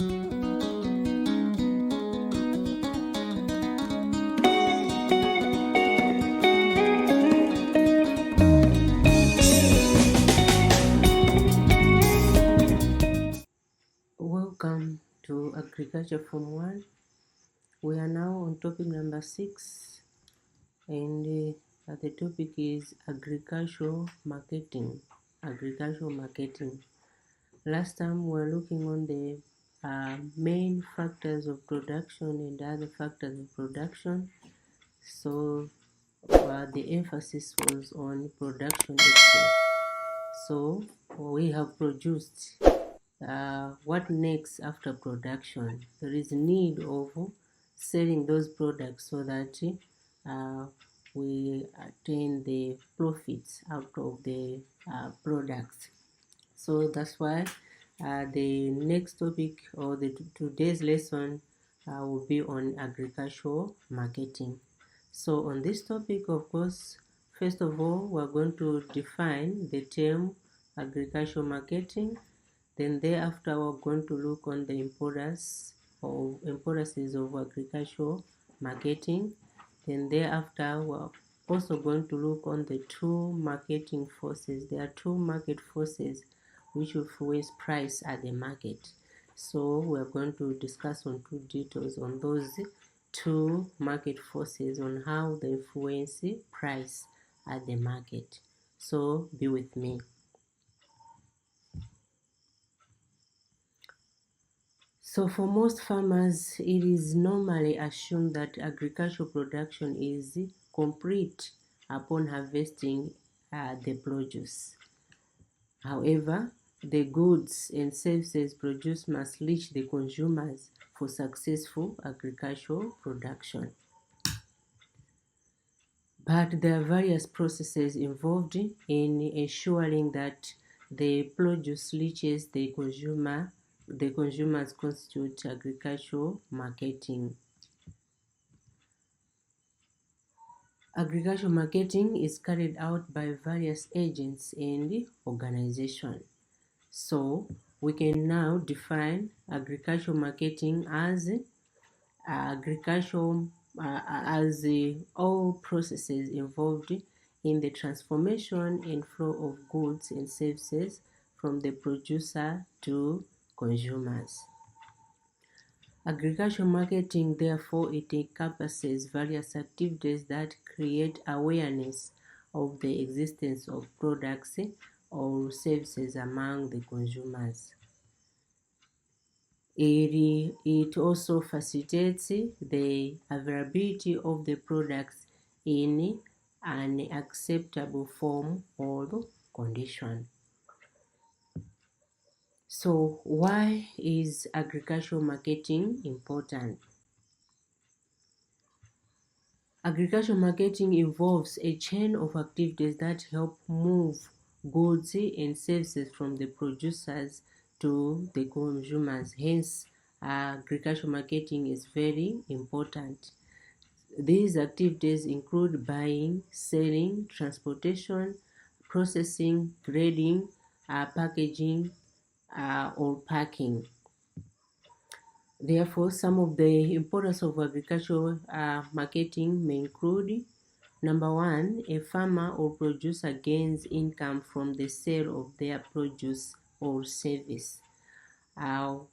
Welcome to Agriculture Form 1. We are now on topic number 6, and the topic is agricultural marketing. Agricultural marketing. Last time we were looking on the main factors of production and other factors of production. So the emphasis was on production itself. So we have produced. What next after production? There is need of selling those products so that we attain the profits out of the products. So that's why the next topic or the today's lesson will be on agricultural marketing. So on this topic, of course, first of all, we're going to define the term agricultural marketing. Then thereafter, we're going to look on the importances of agricultural marketing. Then thereafter, we're also going to look on the two marketing forces. There are two market forces which influence price at the market. So we're going to discuss on two details on those two market forces, on how they influence price at the market. So be with me. So for most farmers, it is normally assumed that agricultural production is complete upon harvesting the produce. However, the goods and services produced must reach the consumers for successful agricultural production. But there are various processes involved in ensuring that the produce reaches the consumer. The consumers constitute agricultural marketing. Agricultural marketing is carried out by various agents and organizations. So we can now define agricultural marketing as all processes involved in the transformation and flow of goods and services from the producer to consumers. Agricultural marketing, therefore, it encompasses various activities that create awareness of the existence of products or services among the consumers. It also facilitates the availability of the products in an acceptable form or condition. So why is agricultural marketing important? Agricultural marketing involves a chain of activities that help move goods and services from the producers to the consumers. Hence, agricultural marketing is very important. These activities include buying, selling, transportation, processing, grading, packaging, or packing. Therefore, some of the importance of agricultural marketing may include: number one, a farmer or producer gains income from the sale of their produce or service.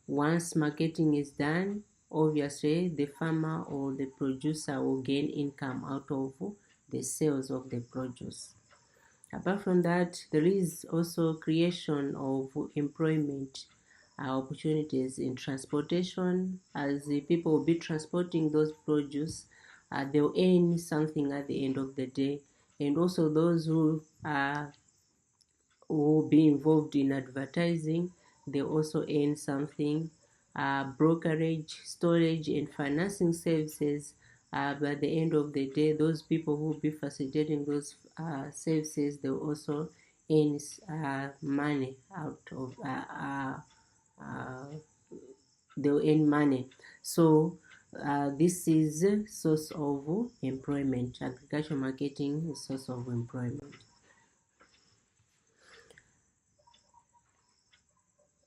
Once marketing is done, obviously the farmer or the producer will gain income out of the sales of the produce. Apart from that, there is also creation of employment opportunities in transportation. As the people will be transporting those produce, they'll earn something at the end of the day. And also those who will be involved in advertising, they also earn something. Brokerage, storage, and financing services. By the end of the day, those people who will be facilitating those services, they will also earn money out of they'll earn money. So this is a source of employment. Agricultural marketing is a source of employment.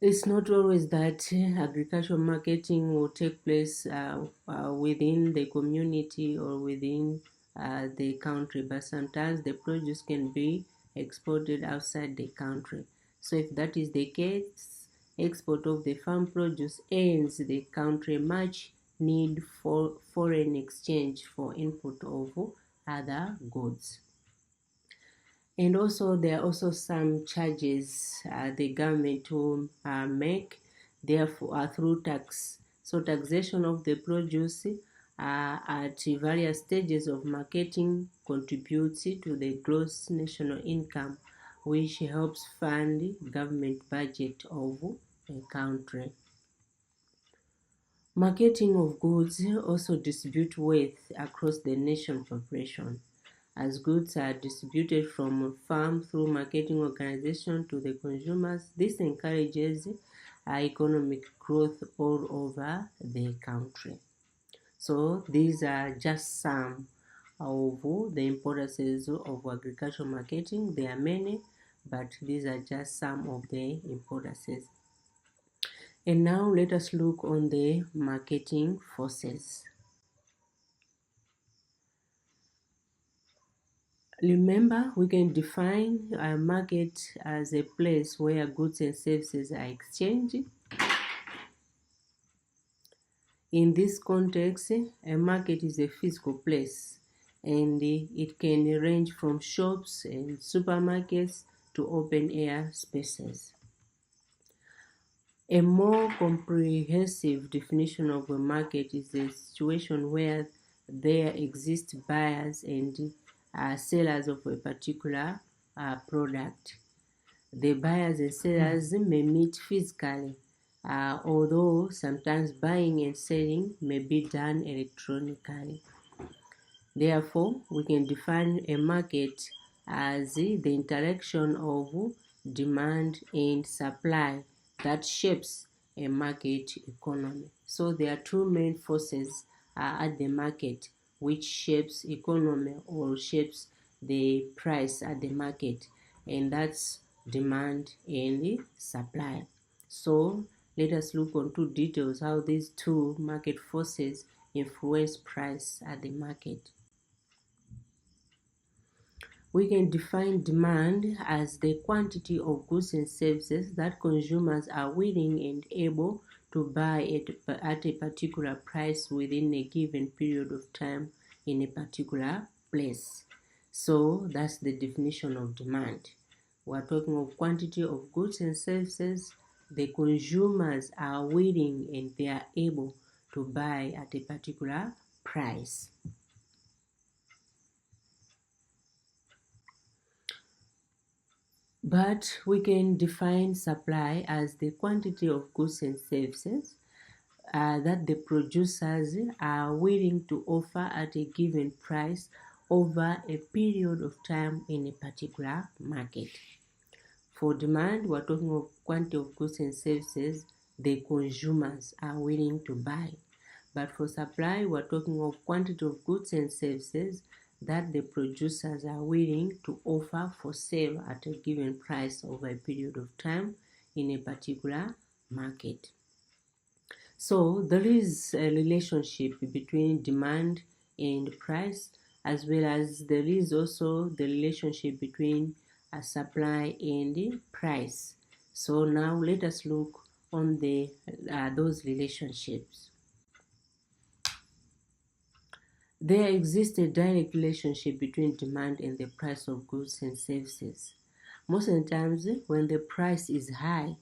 It's not always that agricultural marketing will take place within the community or within the country, but sometimes the produce can be exported outside the country. So if that is the case, export of the farm produce earns the country much need for foreign exchange for input of other goods. And also, there are also some charges the government will make, therefore, through tax. So, taxation of the produce at various stages of marketing contributes to the gross national income, which helps fund government budget of a country. Marketing of goods also distribute wealth across the nation population. As goods are distributed from farm through marketing organization to the consumers, this encourages economic growth all over the country. So these are just some of the importances of agricultural marketing. There are many, but these are just some of the importances. And now let us look on the marketing forces. Remember, we can define a market as a place where goods and services are exchanged. In this context, a market is a physical place, and it can range from shops and supermarkets to open air spaces. A more comprehensive definition of a market is a situation where there exist buyers and sellers of a particular product. The buyers and sellers may meet physically, although sometimes buying and selling may be done electronically. Therefore, we can define a market as the interaction of demand and supply that shapes a market economy. So there are two main forces at the market which shapes economy or shapes the price at the market, and that's demand and supply. So let us look on two details how these two market forces influence price at the market. We can define demand as the quantity of goods and services that consumers are willing and able to buy at a particular price within a given period of time in a particular place. So that's the definition of demand. We're talking of quantity of goods and services the consumers are willing and they are able to buy at a particular price. But we can define supply as the quantity of goods and services that the producers are willing to offer at a given price over a period of time in a particular market. For demand, we're talking of quantity of goods and services the consumers are willing to buy. But for supply, we're talking of quantity of goods and services that the producers are willing to offer for sale at a given price over a period of time in a particular market. So there is a relationship between demand and price, as well as there is also the relationship between supply and price. So now let us look on those relationships. There exists a direct relationship between demand and the price of goods and services. Most of the times, when the price is high,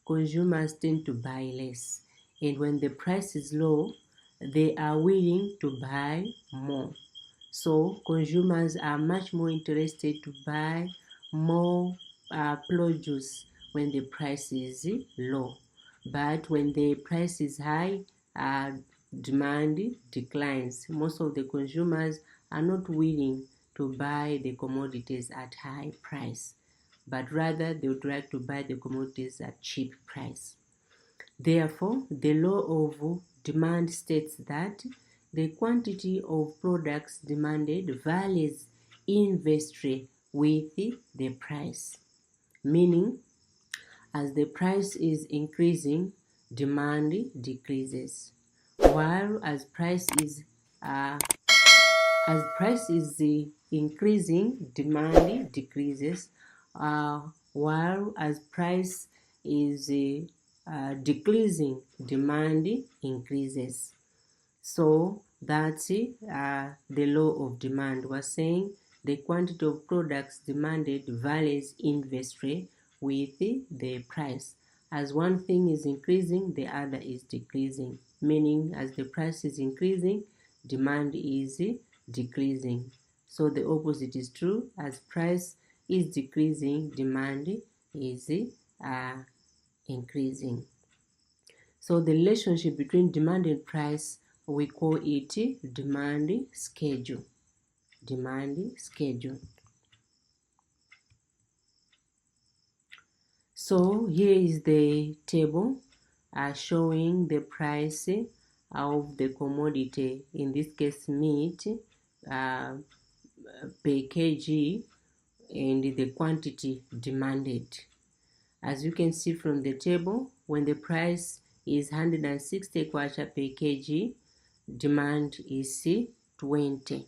consumers tend to buy less. And when the price is low, they are willing to buy more. So consumers are much more interested to buy more produce when the price is low. But when the price is high, demand declines. Most of the consumers are not willing to buy the commodities at high price, but rather they would like to buy the commodities at cheap price. Therefore, the law of demand states that the quantity of products demanded varies inversely with the price, meaning As the price is increasing, demand decreases. While as price is increasing, demand decreases. While as price is decreasing, demand increases. So that's the law of demand. We're saying the quantity of products demanded varies inversely with the price. As one thing is increasing, the other is decreasing. Meaning, as the price is increasing, demand is decreasing. So the opposite is true. As price is decreasing, demand is increasing. So the relationship between demand and price, we call it demand schedule. Demand schedule. So here is the table showing the price of the commodity, in this case meat, per kg, and the quantity demanded. As you can see from the table, when the price is 160 kwacha per kg, demand is 20.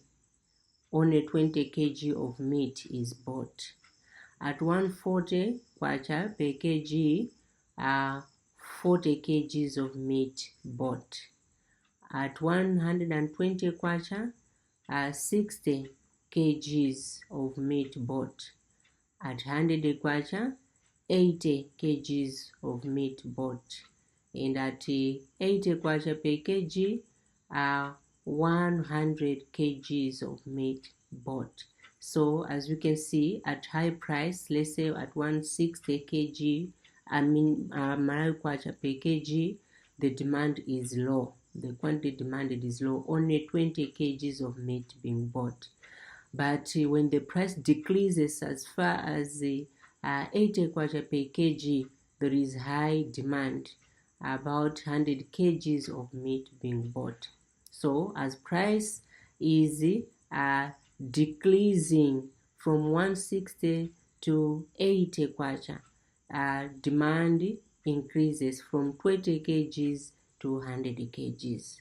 Only 20 kg of meat is bought. At 140 kwacha per kg, 40 kgs of meat bought. At 120 kwacha, 60 kgs of meat bought. At 100 kwacha, 80 kgs of meat bought. And at 80 kwacha per kg, 100 kgs of meat bought. So as you can see, at high price, let's say at 160 kg, Malawi kwacha per kg, the demand is low. The quantity demanded is low, only 20 kgs of meat being bought. But when the price decreases as far as the 80 kwacha per kg, there is high demand, about 100 kgs of meat being bought. So as price is decreasing from 160 to 80 kwacha, demand increases from 20 kgs to 100 kgs.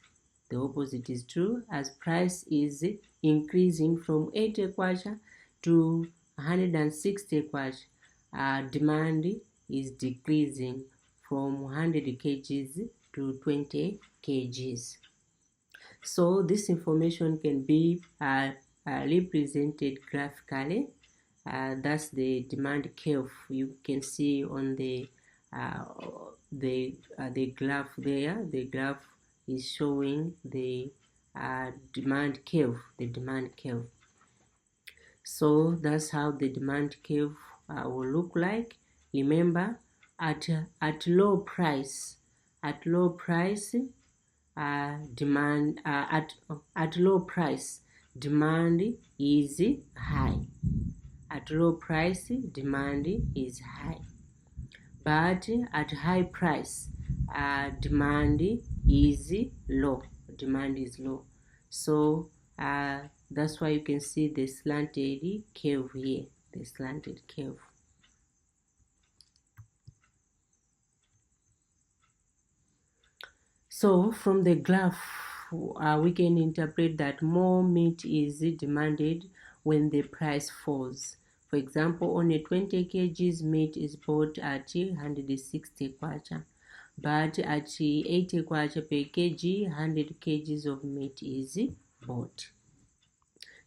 The opposite is true. As price is increasing from 80 kwacha to 160 kwacha, demand is decreasing from 100 kgs to 20 kgs. So this information can be represented graphically. That's the demand curve you can see on the graph there. The graph is showing the demand curve. So that's how the demand curve will look like. Remember, at low price, demand at low price, demand is high. At low price, demand is high. But at high price, demand is low. So that's why you can see the slanted curve here. The slanted curve. So from the graph, we can interpret that more meat is demanded when the price falls. For example, only 20 kgs meat is bought at 160 kwacha, but at 80 kwacha per kg, 100 kgs of meat is bought.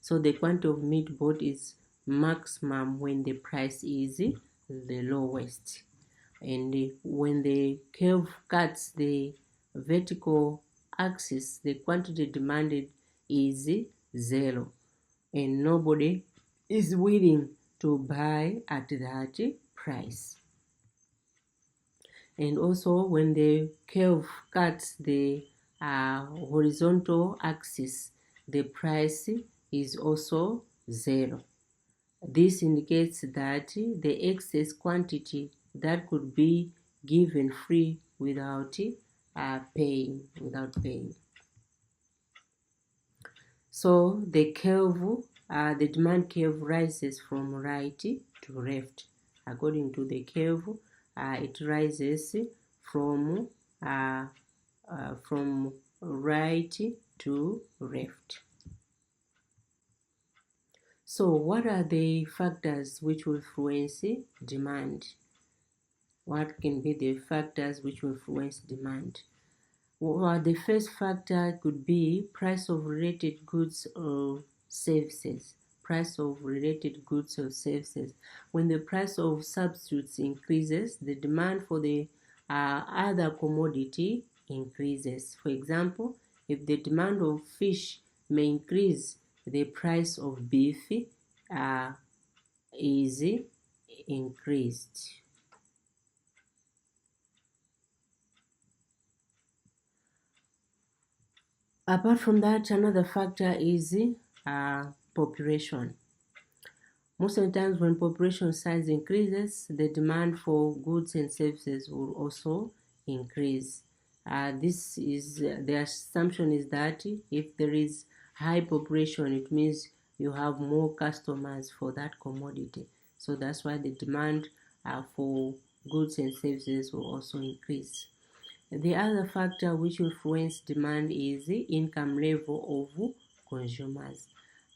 So the quantity of meat bought is maximum when the price is the lowest. And when the curve cuts the vertical axis, the quantity demanded is 0, and nobody is willing to buy at that price. And also when the curve cuts the horizontal axis, the price is also 0. This indicates that the excess quantity that could be given free without paying. So the curve, the demand curve rises from right to left. According to the curve, it rises from right to left. So what are the factors which will influence demand? What can be the factors which will influence demand? Well, the first factor could be price of related goods or services. Price of related goods or services. When the price of substitutes increases, the demand for the other commodity increases. For example, if the demand of fish may increase, the price of beef is increased. Apart from that, another factor is population. Most of the times when population size increases, the demand for goods and services will also increase. The assumption is that if there is high population, it means you have more customers for that commodity. So that's why the demand for goods and services will also increase. The other factor which influences demand is the income level of consumers.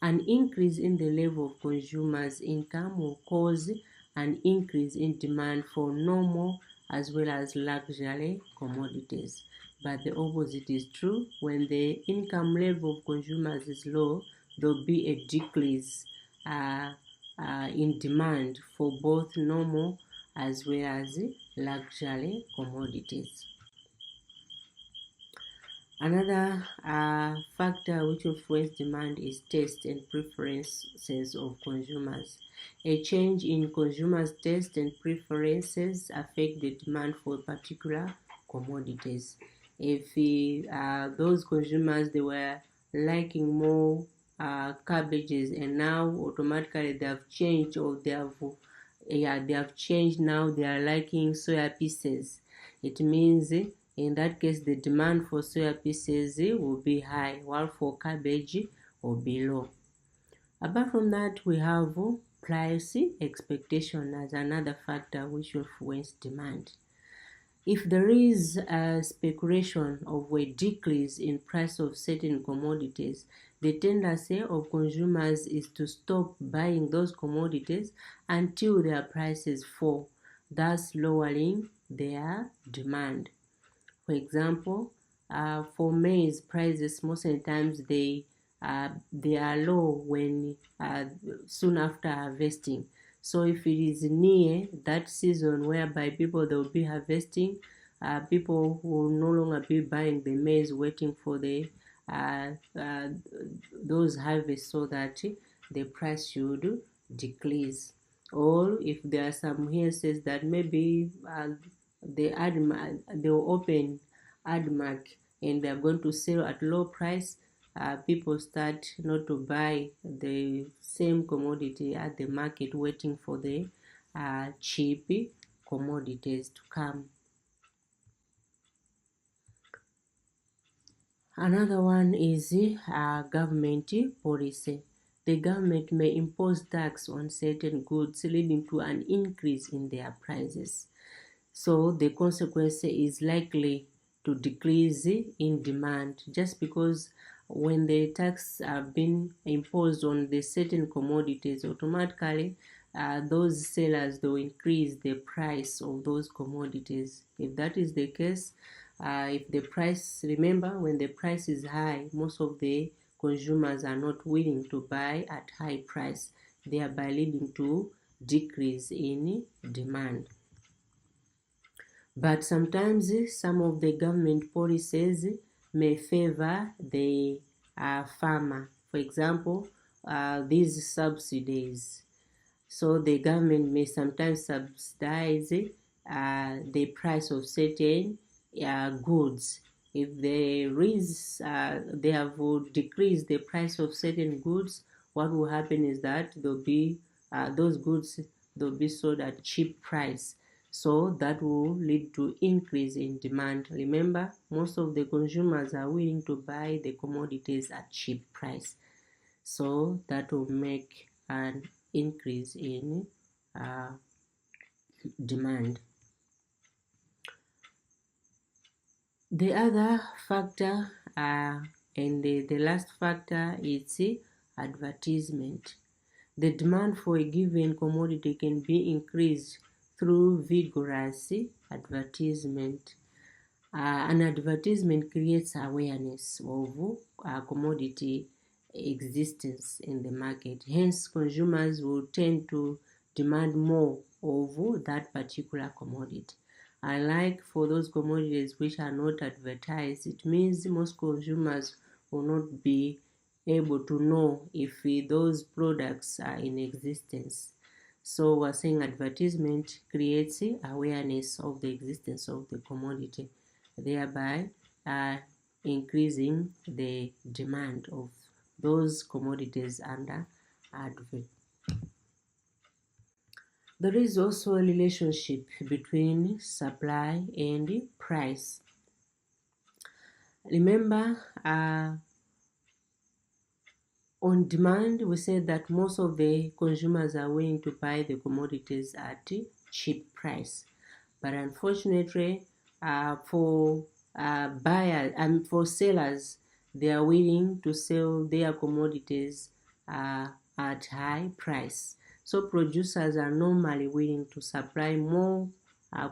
An increase in the level of consumers' income will cause an increase in demand for normal as well as luxury commodities. But the opposite is true. When the income level of consumers is low, there will be a decrease in demand for both normal as well as luxury commodities. Another factor which influences demand is taste and preferences of consumers. A change in consumers' taste and preferences affect the demand for particular commodities. If those consumers they were liking more cabbages, and now automatically they have changed, or they have changed, now they are liking soya pieces. It means in that case, the demand for soya pieces will be high, while for cabbage will be low. Apart from that, we have price expectation as another factor which influences demand. If there is a speculation of a decrease in price of certain commodities, the tendency of consumers is to stop buying those commodities until their prices fall, thus lowering their demand. For example, for maize prices, most of the times they are low when soon after harvesting. So if it is near that season whereby people they will be harvesting, people will no longer be buying the maize, waiting for the those harvests so that the price should decrease. Or if there are some here says that maybe they will open AdMark and they are going to sell at low price, people start not to buy the same commodity at the market, waiting for the cheap commodities to come. Another one is government policy. The government may impose tax on certain goods, leading to an increase in their prices. So the consequence is likely to decrease in demand, just because when the tax have been imposed on the certain commodities, automatically those sellers will increase the price of those commodities. If that is the case, if the price, remember, when the price is high, most of the consumers are not willing to buy at high price, thereby leading to decrease in demand. But sometimes some of the government policies may favor the farmer. For example, these subsidies. So the government may sometimes subsidize the price of certain goods. If they have decreased the price of certain goods, what will happen is that those goods will be sold at cheap price. So that will lead to increase in demand. Remember, most of the consumers are willing to buy the commodities at cheap price. So that will make an increase in demand. The other factor and the last factor is advertisement. The demand for a given commodity can be increased through vigorous advertisement. An advertisement creates awareness of commodity existence in the market. Hence, consumers will tend to demand more of that particular commodity. Unlike for those commodities which are not advertised, it means most consumers will not be able to know if those products are in existence. So we're saying advertisement creates awareness of the existence of the commodity, thereby increasing the demand of those commodities under advert. There is also a relationship between supply and price. Remember, on demand, we said that most of the consumers are willing to buy the commodities at cheap price. But unfortunately, for buyers and for sellers, they are willing to sell their commodities at high price. So producers are normally willing to supply more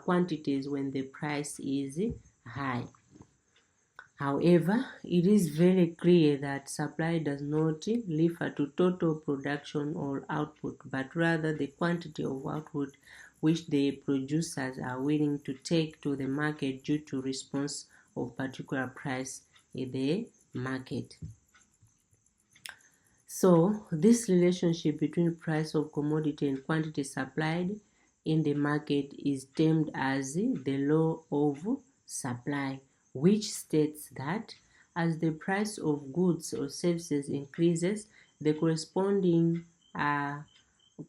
quantities when the price is high. However, it is very clear that supply does not refer to total production or output, but rather the quantity of output which the producers are willing to take to the market due to response of particular price in the market. So, this relationship between price of commodity and quantity supplied in the market is termed as the law of supply, which states that as the price of goods or services increases, the corresponding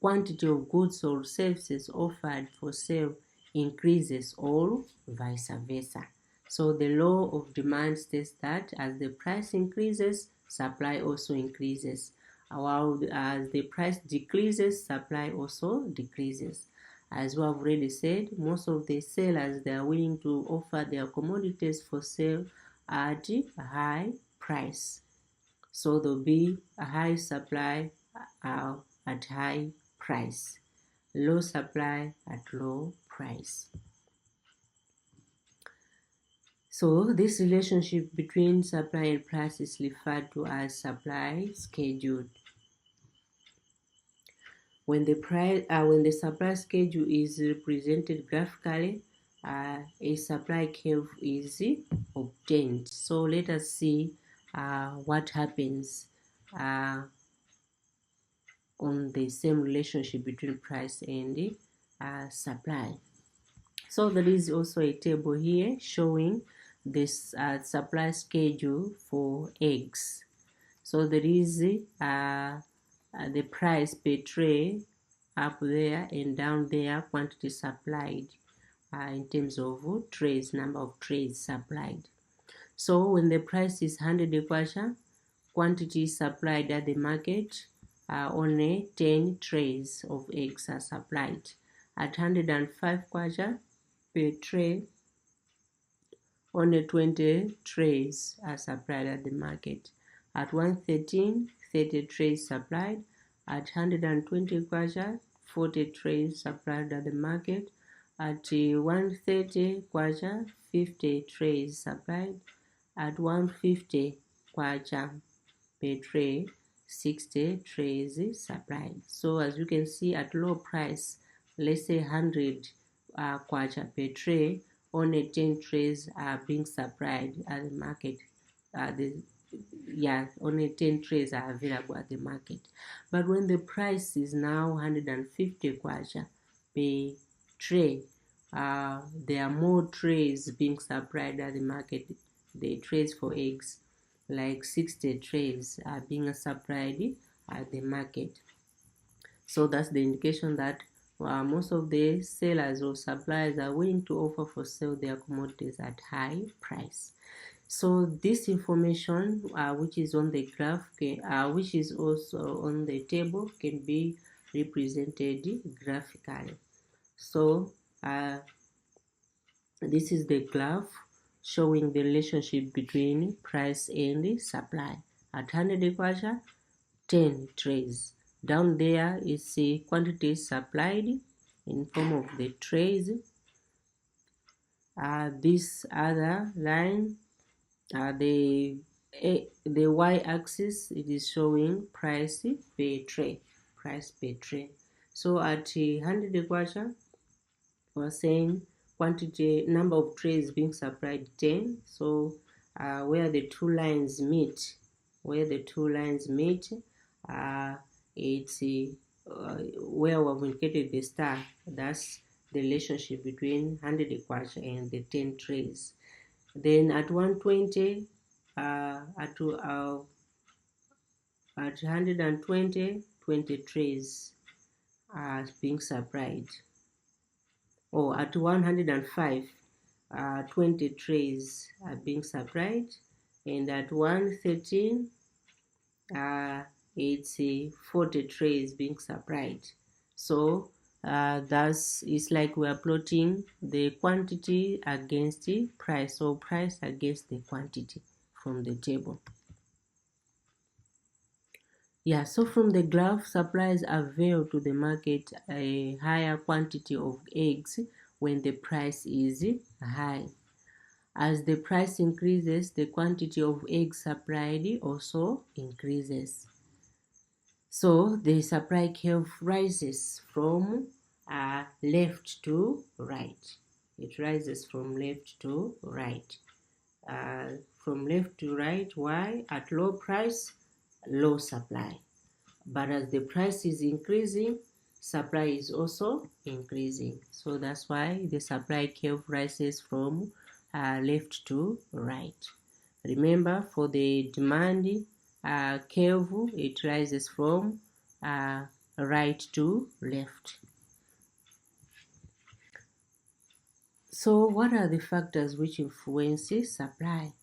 quantity of goods or services offered for sale increases, or vice versa. So the law of demand states that as the price increases, supply also increases. While as the price decreases, supply also decreases. As we have already said, most of the sellers, they are willing to offer their commodities for sale at a high price. So there will be a high supply at high price, low supply at low price. So this relationship between supply and price is referred to as supply schedule. When the supply schedule is represented graphically, a supply curve is obtained. So let us see what happens on the same relationship between price and supply. So there is also a table here showing this supply schedule for eggs. So there is the price per tray up there, and down there quantity supplied in terms of trays, number of trays supplied. So when the price is 100 kwacha, quantity supplied at the market, only 10 trays of eggs are supplied. At 105 kwacha per tray, only 20 trays are supplied at the market. At 113, 30 trays supplied. At 120 kwacha, 40 trays supplied at the market. At 130 kwacha, 50 trays supplied. At 150 kwacha per tray, 60 trays supplied. So as you can see, at low price, let's say 100 kwacha per tray, only 10 trays are being supplied at the market. Only 10 trays are available at the market. But when the price is now 150 kwacha per tray, there are more trays being supplied at the market. The trays for eggs, like 60 trays, are being supplied at the market. So that's the indication that most of the sellers or suppliers are willing to offer for sale their commodities at high price. So this information, which is on the graph, which is also on the table, can be represented graphically. So this is the graph showing the relationship between price and supply. At 100 kwacha, 10 trays. Down there is the quantity supplied in form of the trays. This other line, the y-axis, it is showing price per tray. Price per tray. So at 100 kwacha, we're saying quantity, number of trays being supplied 10. So where the two lines meet, it's where we've indicated the star. That's the relationship between 100 kwacha and the 10 trays. Then at 120, at 120, 20 trays are being supplied. Or at 105, 20 trays are being supplied, and at 113, it's 40 trays being supplied. So thus it's like we are plotting the quantity against the price, or price against the quantity from the table. Yeah, so from the graph, suppliers avail to the market a higher quantity of eggs when the price is high. As the price increases, the quantity of eggs supplied also increases. So the supply curve rises from left to right. It rises from left to right. From left to right, why? At low price, low supply. But as the price is increasing, supply is also increasing. So that's why the supply curve rises from left to right. Remember, for the demand curve, it rises from right to left. So what are the factors which influence supply?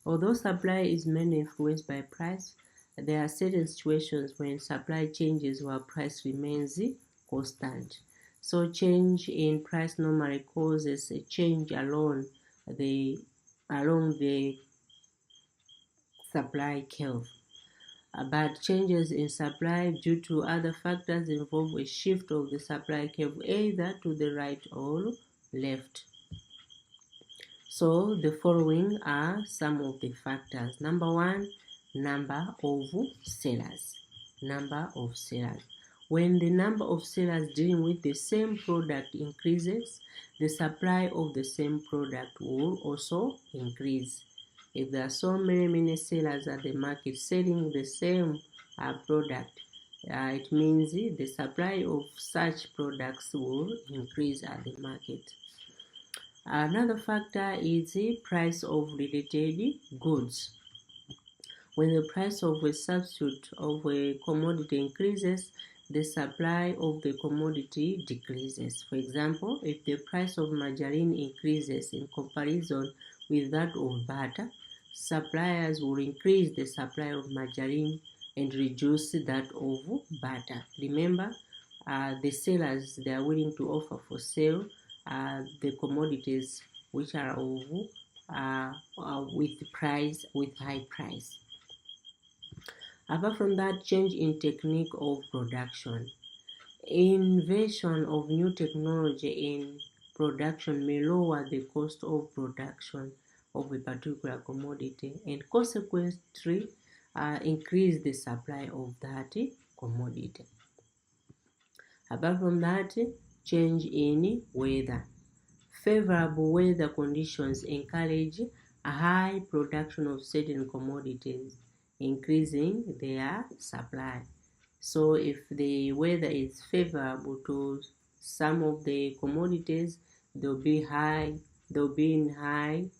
Although supply is mainly influenced by price, there are certain situations when supply changes while price remains constant. So change in price normally causes a change along the supply curve. But changes in supply due to other factors involve a shift of the supply curve either to the right or left. So the following are some of the factors. Number one, number of sellers. Number of sellers. When the number of sellers dealing with the same product increases, the supply of the same product will also increase. If there are so many sellers at the market selling the same product, it means the supply of such products will increase at the market. Another factor is the price of related goods. When the price of a substitute of a commodity increases, the supply of the commodity decreases. For example, if the price of margarine increases in comparison with that of butter, suppliers will increase the supply of margarine and reduce that of butter. Remember, the sellers, they are willing to offer for sale the commodities which are of with high price. Apart from that, change in technique of production. Invention of new technology in production may lower the cost of production of a particular commodity and consequently increase the supply of that commodity. Apart from that, change in weather. Favorable weather conditions encourage a high production of certain commodities, increasing their supply. So if the weather is favorable to some of the commodities, they'll be in high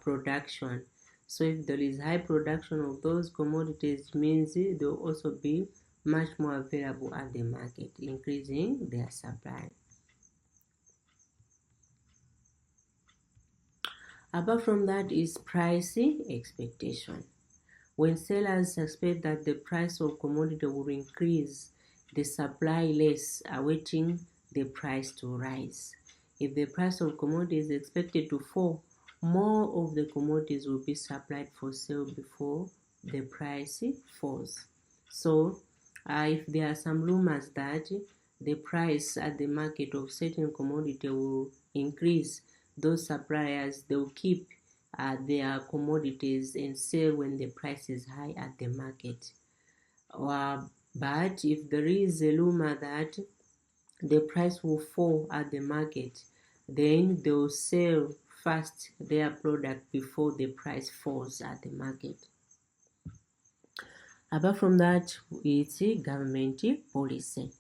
production. So if there is high production of those commodities, it means they'll also be much more available at the market, increasing their supply. Apart from that is pricing expectation. When sellers expect that the price of commodity will increase, the supply less, awaiting the price to rise. If the price of commodity is expected to fall, more of the commodities will be supplied for sale before the price falls. So if there are some rumors that the price at the market of certain commodity will increase, those suppliers, they will keep their commodities and sell when the price is high at the market. But if there is a rumor that the price will fall at the market, then they will sell first their product before the price falls at the market. Apart from that, it's government policy.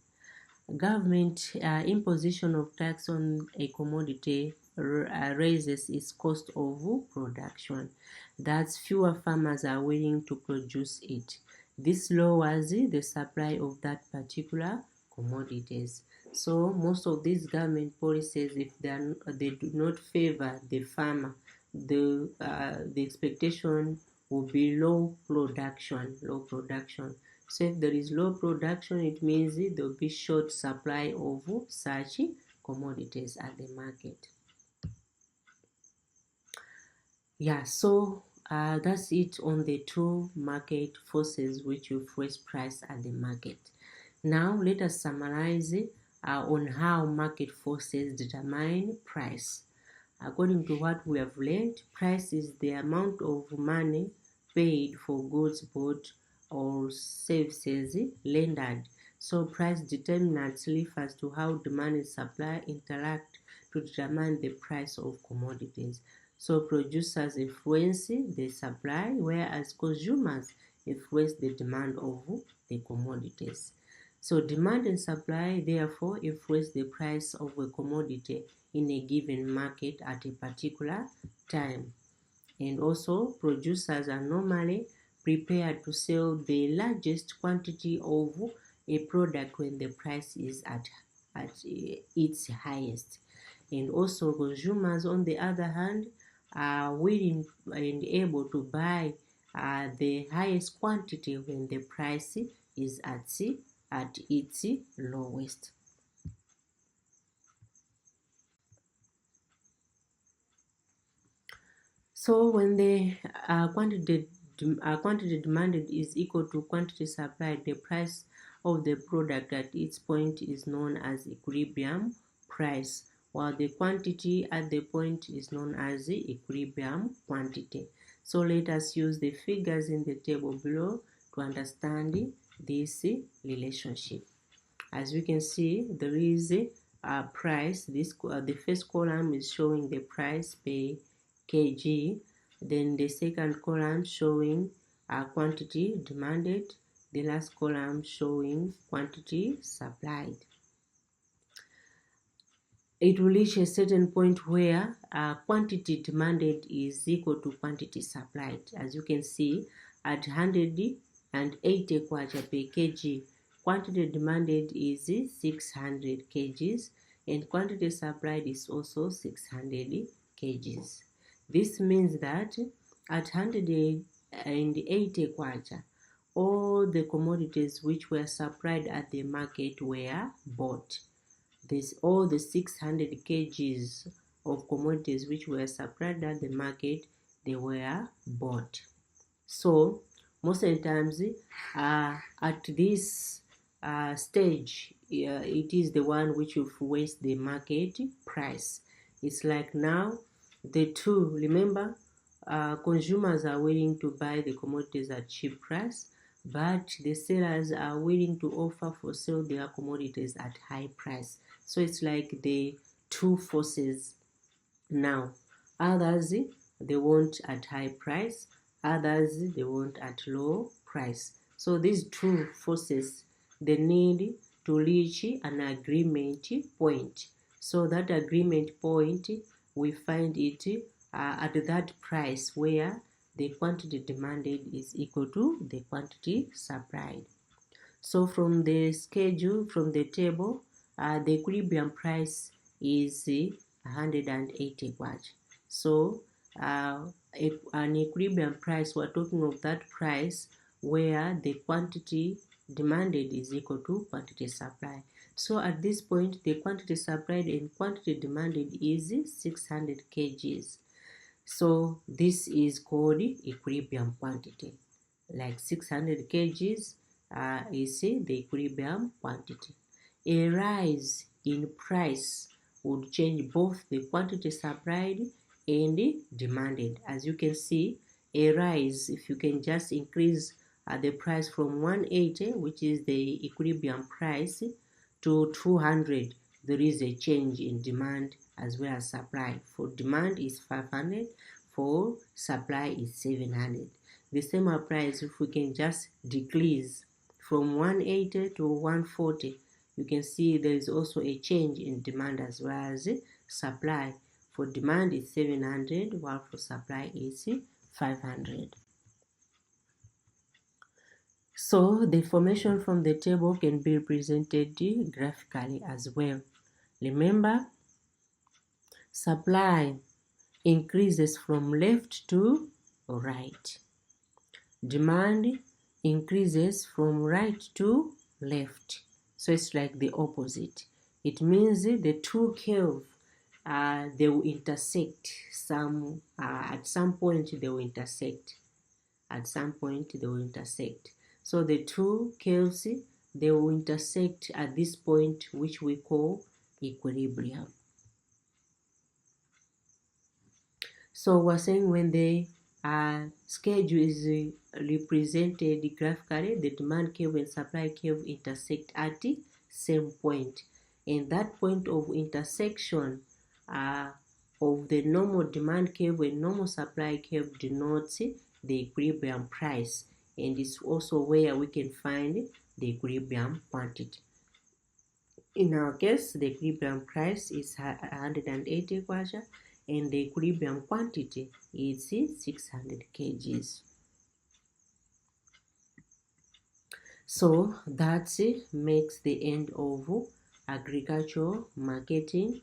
Government imposition of tax on a commodity raises its cost of production. That's fewer farmers are willing to produce it. This lowers the supply of that particular commodities. So most of these government policies, if they do not favor the farmer, the expectation will be low production. So if there is low production, it means there will be short supply of such commodities at the market. Yeah, so that's it on the two market forces which will raise price at the market. Now let us summarize on how market forces determine price. According to what we have learned, price is the amount of money paid for goods bought or services rendered. So price determinants refers to how demand and supply interact to determine the price of commodities. So producers influence the supply, whereas consumers influence the demand of the commodities. So demand and supply therefore influence the price of a commodity in a given market at a particular time. And also producers are normally prepared to sell the largest quantity of a product when the price is at its highest. And also consumers, on the other hand, are willing and able to buy the highest quantity when the price is at its lowest. So when the quantity demanded is equal to quantity supplied, the price of the product at its point is known as equilibrium price, while the quantity at the point is known as the equilibrium quantity. So let us use the figures in the table below to understand this relationship. As we can see, there is a price. The first column is showing the price per kg. Then the second column showing quantity demanded. The last column showing quantity supplied. It will reach a certain point where quantity demanded is equal to quantity supplied. As you can see, at 180 kwacha per kg, quantity demanded is 600 kgs and quantity supplied is also 600 kgs. This means that at 180 kwacha, all the commodities which were supplied at the market were bought. All the 600 kgs of commodities which were supplied at the market, they were bought. So most of the times at this stage, it is the one which will influence the market price. It's like now the two, remember, consumers are willing to buy the commodities at cheap price, but the sellers are willing to offer for sale their commodities at high price. So it's like the two forces now. Others, they want at high price, others, they want at low price. So these two forces, they need to reach an agreement point. So that agreement point, we find it at that price where the quantity demanded is equal to the quantity supplied. So from the schedule, from the table, the equilibrium price is 180 kwacha. So an equilibrium price, we're talking of that price where the quantity demanded is equal to quantity supply. So at this point, the quantity supplied and quantity demanded is 600 kgs. So this is called equilibrium quantity. Like 600 kgs is the equilibrium quantity. A rise in price would change both the quantity supplied and demanded. As you can see, a rise, if you can just increase the price from 180, which is the equilibrium price, to 200, there is a change in demand as well as supply. For demand is 500, for supply is 700. The same applies if we can just decrease from 180 to 140. You can see there is also a change in demand as well as supply. For demand is 700 while for supply is 500. So the information from the table can be represented graphically as well. Remember, supply increases from left to right. Demand increases from right to left. So it's like the opposite. It means the two curves they will intersect at some point they will intersect. At some point they will intersect. So the two curves they will intersect at this point, which we call equilibrium. So we're saying when the schedule is represented graphically, the demand curve and supply curve intersect at the same point. And that point of intersection of the normal demand curve and normal supply curve denotes the equilibrium price. And it's also where we can find the equilibrium quantity. In our case, the equilibrium price is 180 kwacha and the equilibrium quantity is 600 kgs. So that makes the end of agricultural marketing,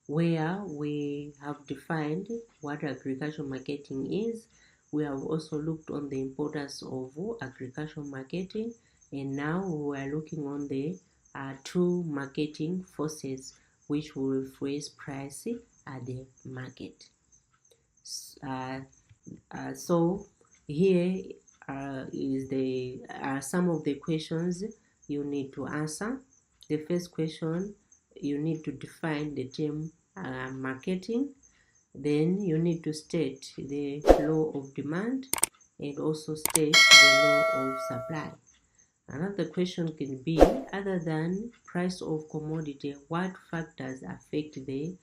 where we have defined what agricultural marketing is. We have also looked on the importance of agricultural marketing, and now we are looking on the two marketing forces which will influence price at the market. So here are some of the questions you need to answer. The first question, you need to define the term marketing. Then you need to state the law of demand and also state the law of supply. Another question can be, other than price of commodity, what factors affect the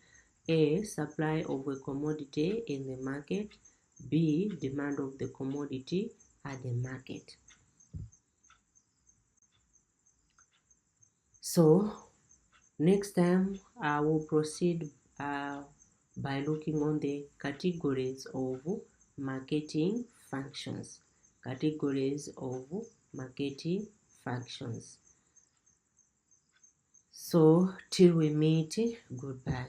A, supply of a commodity in the market, B, demand of the commodity at the market. So next time I will proceed by looking on the categories of marketing functions. Categories of marketing functions. So till we meet, goodbye.